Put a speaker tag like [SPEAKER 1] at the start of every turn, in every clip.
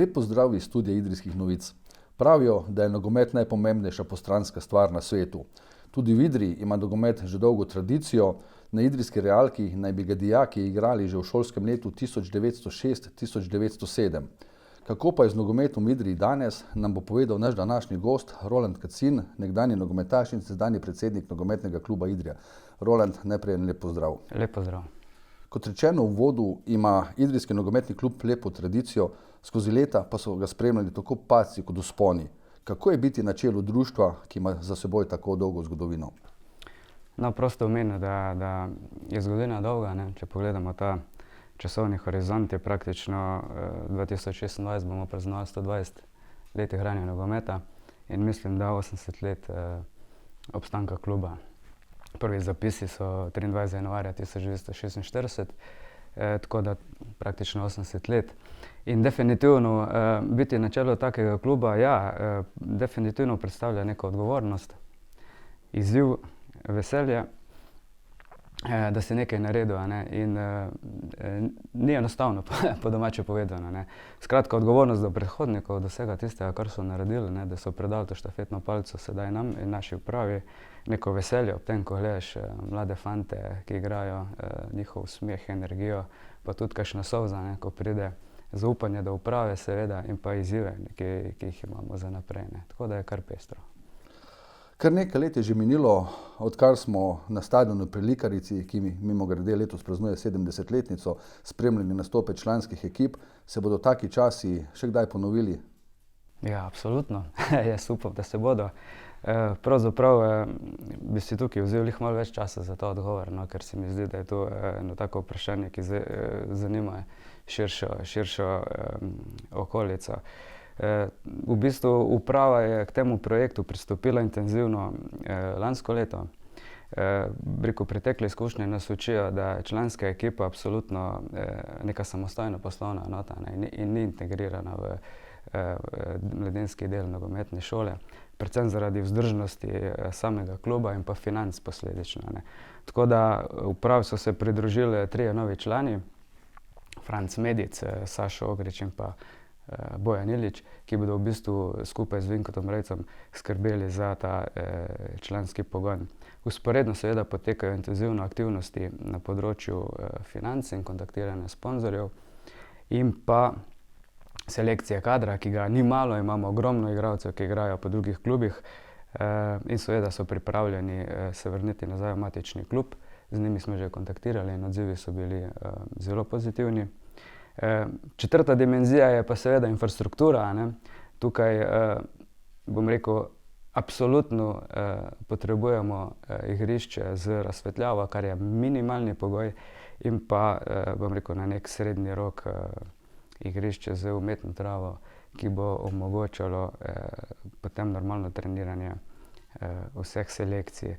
[SPEAKER 1] Lep pozdrav iz studia Idrijskih novic. Pravijo, da je nogomet najpomembnejša postranska stvar na svetu. Tudi v Idriji ima nogomet že dolgo tradicijo. Na idrijski Realki naj bi ga dijaki igrali že v šolskem letu 1906-1907. Kako pa je z nogometom v Idriji danes, nam bo povedal naš današnji gost Roland Kacin, nekdanji nogometaš in sedanji predsednik nogometnega kluba Idrija. Roland, najprej lep pozdrav.
[SPEAKER 2] Lep pozdrav.
[SPEAKER 1] Kot rečeno v uvodu, ima idrijski nogometni klub lepo tradicijo, skozi leta pa so ga spremljali tako padci kot vzponi. Kako je biti na čelu društva, ki ima za seboj tako dolgo zgodovino?
[SPEAKER 2] No, prosto omenil, da je zgodovina dolga, ne? Če pogledamo ta časovni horizont, je praktično 2026 bomo praznovali 120 let igranja nogometa in mislim, da 80 let obstanka kluba. Prvi zapisi so 23. januarja 1946, tako da praktično 80 let. In definitivno biti na čelu takega kluba, definitivno predstavlja neko odgovornost, izziv, veselje, da si nekaj naredil, ne? In ni enostavno, po domače povedano, ne? Skratka, odgovornost do predhodnikov, do vsega tistega, kar so naredili, ne? Da so predali to štafetno palico sedaj nam in naši upravi, neko veselje ob tem, ko gledaš mlade fante, ki igrajo, njihov smeh, energijo, pa tudi kakšna solza, ne? Ko pride zaupanje do uprave, seveda, in pa izzive, ki jih imamo za naprej, ne? Tako da je kar pestro.
[SPEAKER 1] Kar nekaj let je že minilo, odkar smo na stadionu pri Likarici, ki mimogrede letos praznuje 70-letnico, spremljali nastope članskih ekip. Se bodo taki časi še kdaj ponovili?
[SPEAKER 2] Ja, absolutno. Jaz upam, da se bodo. Pravzaprav bi si tukaj vzel malo več časa za ta odgovor, no, ker se mi zdi, da je to eno tako vprašanje, ki zanima širšo okolico. V bistvu uprava je k temu projektu pristopila intenzivno lansko leto. Pretekle izkušnje nas učijo, da je članska ekipa absolutno neka samostojna poslovna enota, ne, in ni integrirana v mladinski del nogometne šole, predvsem zaradi vzdržnosti samega kluba in pa financ posledično, ne. Tako da upravi so se pridružili 3 novi člani, Franc Medic, Sašo Ogrič in pa Bojan Ilić, ki bodo v bistvu skupaj z Vinkom Rejcem skrbeli za ta članski pogon. Vzporedno seveda potekajo intenzivne aktivnosti na področju financ in kontaktiranja sponzorjev in pa selekcije kadra, ki ga ni malo, imamo ogromno igralcev, ki igrajo po drugih klubih in seveda so pripravljeni se vrniti nazaj v matični klub. Z njimi smo že kontaktirali in odzivi so bili zelo pozitivni. Četrta dimenzija je pa seveda infrastruktura, ne. Tukaj, bom rekel, absolutno potrebujemo igrišče z razsvetljavo, kar je minimalni pogoj, in pa, bom rekel, na nek srednji rok igrišče z umetno travo, ki bo omogočalo potem normalno treniranje vseh selekcij.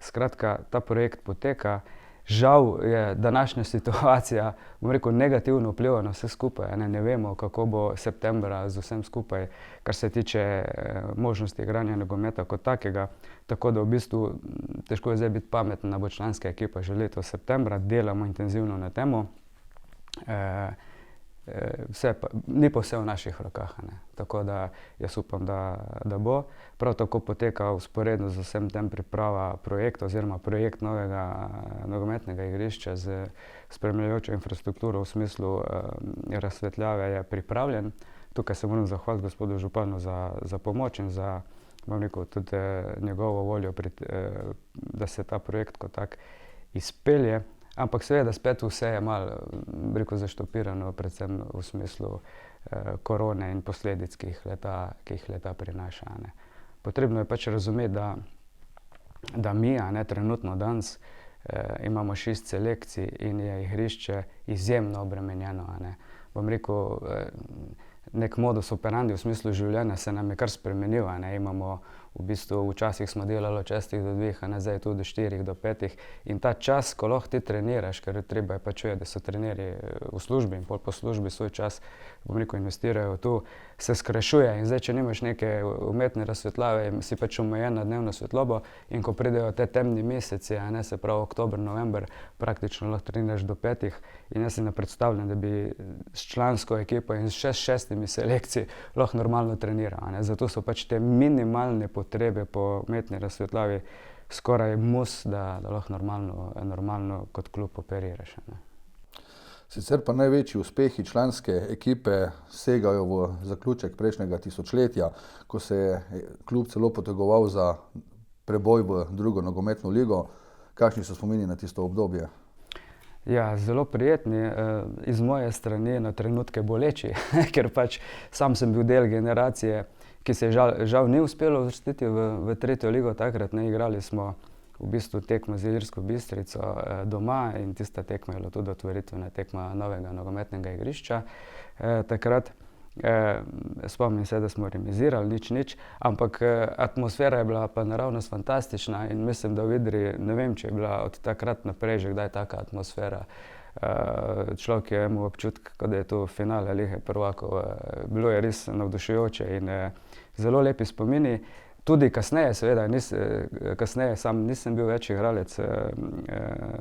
[SPEAKER 2] Skratka, ta projekt poteka. Žal je današnja situacija, bom rekel, negativno vpliva na vse skupaj, ne vemo, kako bo septembra z vsem skupaj, kar se tiče možnosti igranja nogometa kot takega. Tako da v bistvu težko je zdaj biti pameten, da bo članska ekipa že letos septembra, delamo intenzivno na temo. Ni pa vse v naših rokah, ne. Tako da jaz upam, da bo. Prav tako poteka vzporedno z vsem tem priprava projekta oziroma projekt novega nogometnega igrišča z spremljajočo infrastrukturo v smislu razsvetljave je pripravljen. Tukaj se moram zahvaliti gospodu županu za pomoč in za, bom rekel, tudi njegovo voljo, da se ta projekt kot tak izpelje. Ampak seveda spet vse je malo, bi rekel, zaštopirano, predvsem v smislu korone in posledic, ki jih leta prinaša, ne. Potrebno je pač razumeti, da mi, trenutno danes imamo 6 selekcij in je igrišče izjemno obremenjeno, ne. Bom rekel, nek modus operandi v smislu življenja se nam je kar spremenil, ne. Imamo v bistvu, včasih smo delali od 6 do 2, zdaj tudi od 4 do 5. In ta čas, ko lahko ti treniraš, ker treba je pač vedeti, da so trenerji v službi in pol po službi svoj čas, bom rekel, investirajo tu, se skrajšuje. In zdaj, če nimaš neke umetne razsvetljave, si pač omejen na dnevno svetlobo in ko pridejo te temni meseci, se pravi oktober, november, praktično lahko treniraš do 5. In jaz si ne predstavljam, da bi s člansko ekipo in še s 6 selekcij lahko normalno trenira. Zato so pač te minimalne potrebe po umetni razsvetlavi skoraj mus, da lahko normalno kot klub operiraš.
[SPEAKER 1] Sicer pa največji uspehi članske ekipe segajo v zaključek prejšnjega tisočletja, ko se je klub celo potegoval za preboj v drugo nogometno ligo. Kakšni so spomini na tisto obdobje?
[SPEAKER 2] Ja, zelo prijetni, iz moje strani na trenutke boleči, ker pač sam sem bil del generacije, ki se žal ni uspelo uvrstiti v tretjo ligo takrat. Igrali smo v bistvu tekmo z Ilirsko Bistrico doma in tista tekma je bila tudi otvoritvena tekma novega nogometnega igrišča takrat. Spomnim se, da smo remizirali 0:0, ampak atmosfera je bila pa naravnost fantastična in mislim, da v Idriji, ne vem, če je bila od takrat naprej že kdaj taka atmosfera. Človek je imel občutek, kot da je to finale Lige prvakov. Bilo je res navdušujoče in zelo lepi spomini. Tudi kasneje, seveda, kasneje sam nisem bil več igralec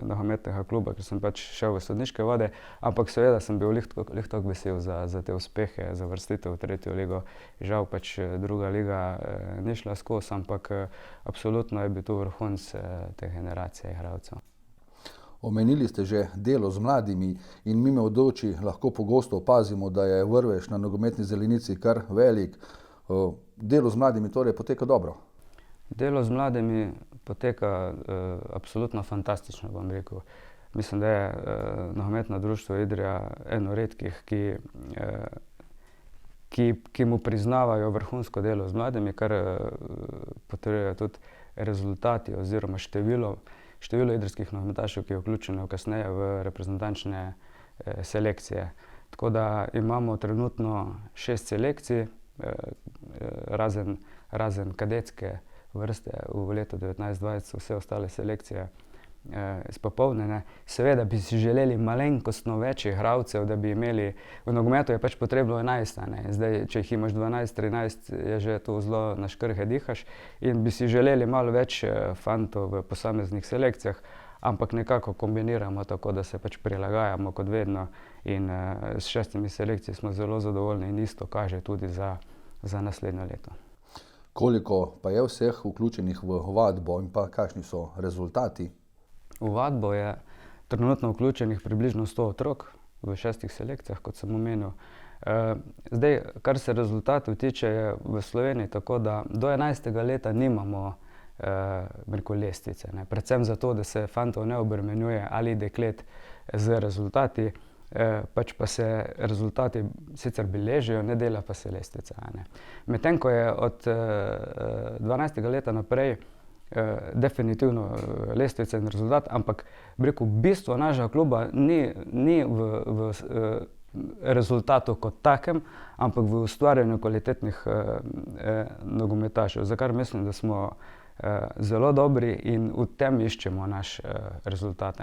[SPEAKER 2] nogometnega kluba, ker sem pač šel v sodniške vode, ampak seveda sem bil glih toliko vesel za te uspehe, za uvrstitev v tretjo ligo. Žal pač druga liga ni šla skozi, ampak absolutno je bil to vrhunec te generacije igralcev.
[SPEAKER 1] Omenili ste že delo z mladimi in mimoidoči lahko pogosto opazimo, da je vrvež na nogometni zelenici kar velik. Delo z mladimi torej poteka dobro?
[SPEAKER 2] Delo z mladimi poteka absolutno fantastično, bom rekel. Mislim, da je nogometno društvo Idrija eno redkih, ki mu priznavajo vrhunsko delo z mladimi, kar potrjujejo tudi rezultati oziroma število idrijskih nogometašev, ki je vključeno kasneje v reprezentančne selekcije. Tako da imamo trenutno 6 selekcij, razen kadetske vrste v letu 19-20 so vse ostale selekcije izpopolnjene. Seveda bi si želeli malenkostno več igralcev, da bi imeli, v nogometu je pač potrebno 11. Zdaj, če jih imaš 12, 13, je že to zelo na škrhe dihaš in bi si želeli malo več fantov v posameznih selekcijah, ampak nekako kombiniramo tako, da se pač prilagajamo kot vedno in s 6 selekcijami smo zelo zadovoljni in isto kaže tudi za naslednje leto.
[SPEAKER 1] Koliko pa je vseh vključenih v vadbo in pa kakšni so rezultati?
[SPEAKER 2] V vadbo je trenutno vključenih približno 100 otrok v 6 selekcijah, kot sem omenil. Zdaj, kar se rezultatov tiče, je v Sloveniji tako, da do 11. leta nimamo lestvice. Predvsem zato, da se fantov ne obremenjuje ali deklet z rezultati, pač pa se rezultati sicer beležijo, ne dela pa se lestvica. Medtem ko je od 12. leta naprej definitivno lestvica in rezultat, ampak bistvo našega kluba ni v rezultatu kot takem, ampak v ustvarjanju kvalitetnih nogometašev, za kar mislim, da smo zelo dobri in v tem iščemo naš rezultat.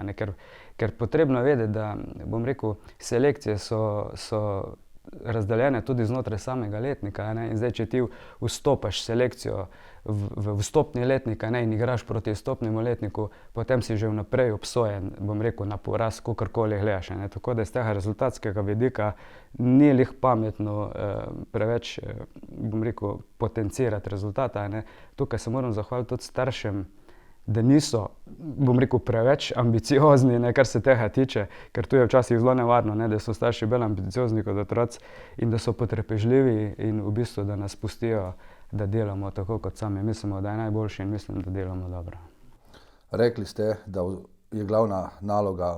[SPEAKER 2] Ker potrebno je vedeti, da, bom rekel, selekcije so razdeljene tudi znotraj samega letnika. In zdaj, če ti vstopaš selekcijo v vstopni letnik in igraš proti vstopnemu letniku, potem si že vnaprej obsojen, bom rekel, na poraz, kakorkoli gledaš. Tako da iz tega rezultatskega vidika ni lih pametno preveč, bom rekel, potencirati rezultata. Tukaj se moram zahvaliti tudi staršem, da niso, bom rekel, preveč ambiciozni, kar se tega tiče, ker tu je včasih zelo nevarno, da so starši bolj ambiciozni kot otroci in da so potrpežljivi in v bistvu, da nas pustijo, da delamo tako, kot sami mislimo, da je najboljši in mislim, da delamo dobro.
[SPEAKER 1] Rekli ste, da je glavna naloga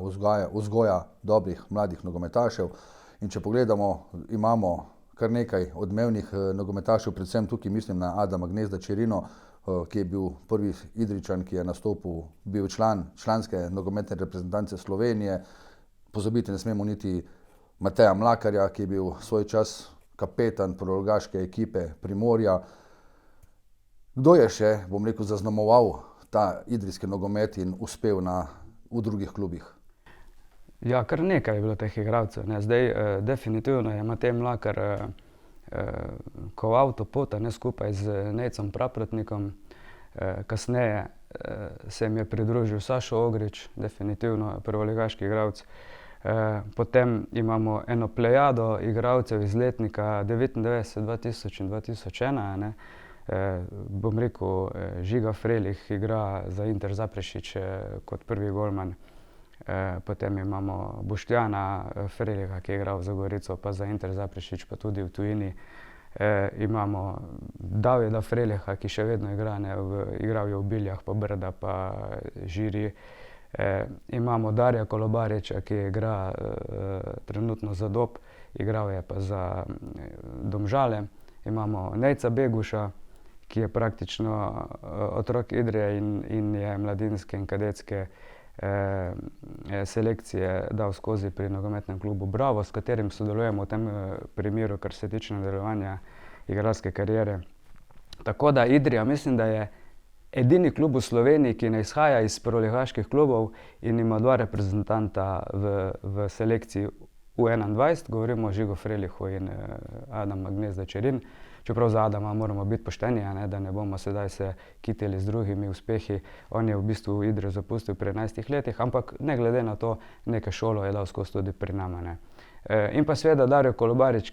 [SPEAKER 1] vzgoja dobrih mladih nogometašev in če pogledamo, imamo kar nekaj odmevnih nogometašev, predvsem tukaj mislim na Adama Gnezda Čerino, ki je bil prvi Idrijčan, ki je nastopil, bil član članske nogometne reprezentance Slovenije. Pozabiti ne smemo niti Mateja Mlakarja, ki je bil svoj čas kapetan prvoligaške ekipe Primorja. Kdo je še, bom rekel, zaznamoval ta idrijski nogomet in uspel v drugih klubih?
[SPEAKER 2] Ja, kar nekaj je bilo teh igralcev. Zdaj, definitivno je Matej Mlakar koval to pot, skupaj z Nejcem Praprotnikom. Kasneje se mi je pridružil Sašo Ogrič, definitivno prvoligaški igralec. Potem imamo eno plejado igralcev iz letnika 99, 2000 in 2001, ne. Bom rekel, Žiga Frelih igra za Inter Zaprešić kot prvi golman. Potem imamo Boštjana Freliha, ki je igral za Gorico, pa za Inter Zaprešić, pa tudi v tujini. Imamo Davida Freliha, ki še vedno igra, ne, igral je v Biljah, pa Brda, pa Žiri. Imamo Darija Kolobariča, ki igra trenutno za Dob, igral je pa za Domžale. Imamo Nejca Beguša, ki je praktično otrok Idrije in je mladinske in kadetske selekcije dal skozi pri nogometnem klubu Bravo, s katerim sodelujemo v tem primeru, kar se tiče nadaljevanja igralske kariere. Tako da Idrija mislim, da je edini klub v Sloveniji, ki ne izhaja iz prvoligaških klubov in ima dva reprezentanta v selekciji U21, govorimo o Žigu Frelihu in Adama Gnezda Čerin. Čeprav za Adama moramo biti pošteni, ne, da ne bomo sedaj se kitili z drugimi uspehi. On je v bistvu Idrijo zapustil pri 11 letih, ampak ne glede na to, neke šolo je dal skozi tudi pri nama, ne. In pa seveda Dario Kolobarič,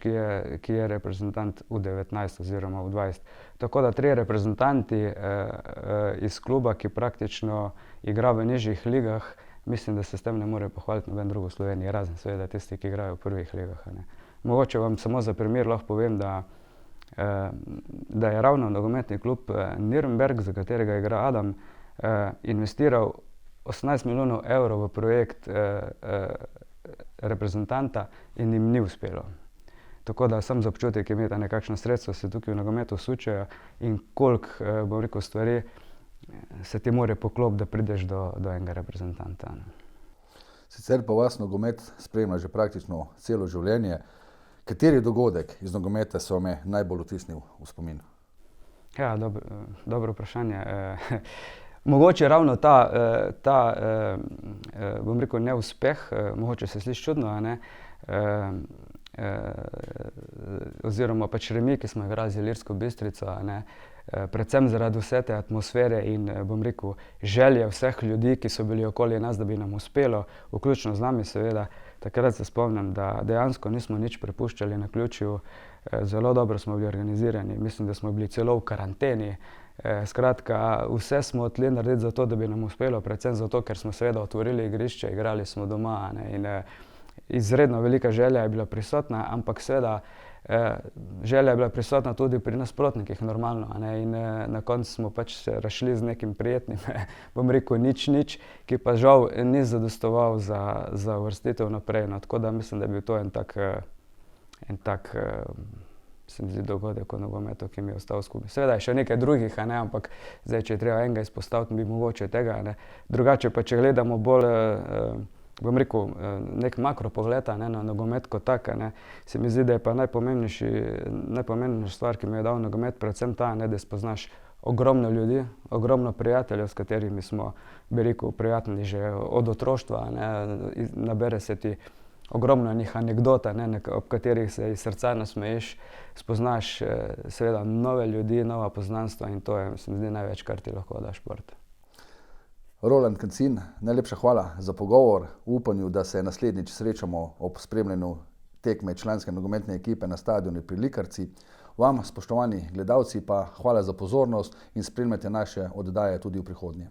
[SPEAKER 2] ki je reprezentant U19 oziroma U20. Tako da 3 reprezentanti iz kluba, ki praktično igra v nižjih ligah, mislim, da se s tem ne more pohvaliti noben drug v Sloveniji, razen seveda tisti, ki igrajo v prvih ligah, ne. Mogoče vam samo za primer lahko povem, da je ravno nogometni klub Nürnberg, za katerega igra Adam, investiral 18 milijonov evrov v projekt reprezentanta in jim ni uspelo. Tako da sam za občutek imeti, da nekakšna sredstva se tukaj v nogometu sučejo in koliko, bom rekel, stvari se ti more poklopiti, da prideš do enega reprezentanta.
[SPEAKER 1] Sicer pa vas nogomet spremlja že praktično celo življenje. Kateri dogodek iz nogometa se vam je najbolj vtisnil v spomin?
[SPEAKER 2] Ja, dobro vprašanje. Mogoče ravno ta bom rekel, neuspeh, mogoče se sliši čudno, a ne, oziroma pač remi, ki smo igrali z Ilirsko Bistrico, a ne, predvsem zaradi vse te atmosfere in, bom rekel, želje vseh ljudi, ki so bili okoli nas, da bi nam uspelo, vključno z nami seveda. Takrat se spomnim, da dejansko nismo nič prepuščali naključju, zelo dobro smo bili organizirani, mislim, da smo bili celo v karanteni. Skratka, vse smo hoteli narediti za to, da bi nam uspelo, predvsem zato, ker smo seveda otvorili igrišče, igrali smo doma, ne, in izredno velika želja je bila prisotna, ampak seveda želja je bila prisotna tudi pri nasprotnikih normalno, a ne, in na koncu smo pač se razšli z nekim prijetnim, bom rekel, nič, ki pa žal ni zadostoval za uvrstitev naprej, no, tako da mislim, da je bil to en tak se mi zdi dogodek v nogometu, ki mi je ostal skupaj. Seveda je še nekaj drugih, a ne, ampak zdaj, če je treba enega izpostaviti, bi mogoče tega, ne. Drugače pa, če gledamo bolj, bom rekel, nek makro pogled, ne, na nogomet kot tak, ne, se mi zdi, da je pa najpomembnejša stvar, ki mi je dal nogomet, predvsem ta, ne, da spoznaš ogromno ljudi, ogromno prijateljev, s katerimi smo, bi rekel, prijatelji že od otroštva, ne, nabere se ti ogromno enih anekdot, ne, ob katerih se iz srca nasmejiš, spoznaš seveda nove ljudi, nova poznanstva in to je, se mi zdi, največ, kar ti lahko da šport.
[SPEAKER 1] Roland Kancin, najlepša hvala za pogovor. V upanju, da se naslednjič srečamo ob spremljanju tekme članske nogometne ekipe na stadionu pri Likarci. Vam, spoštovani gledalci, pa hvala za pozornost in spremljajte naše oddaje tudi v prihodnje.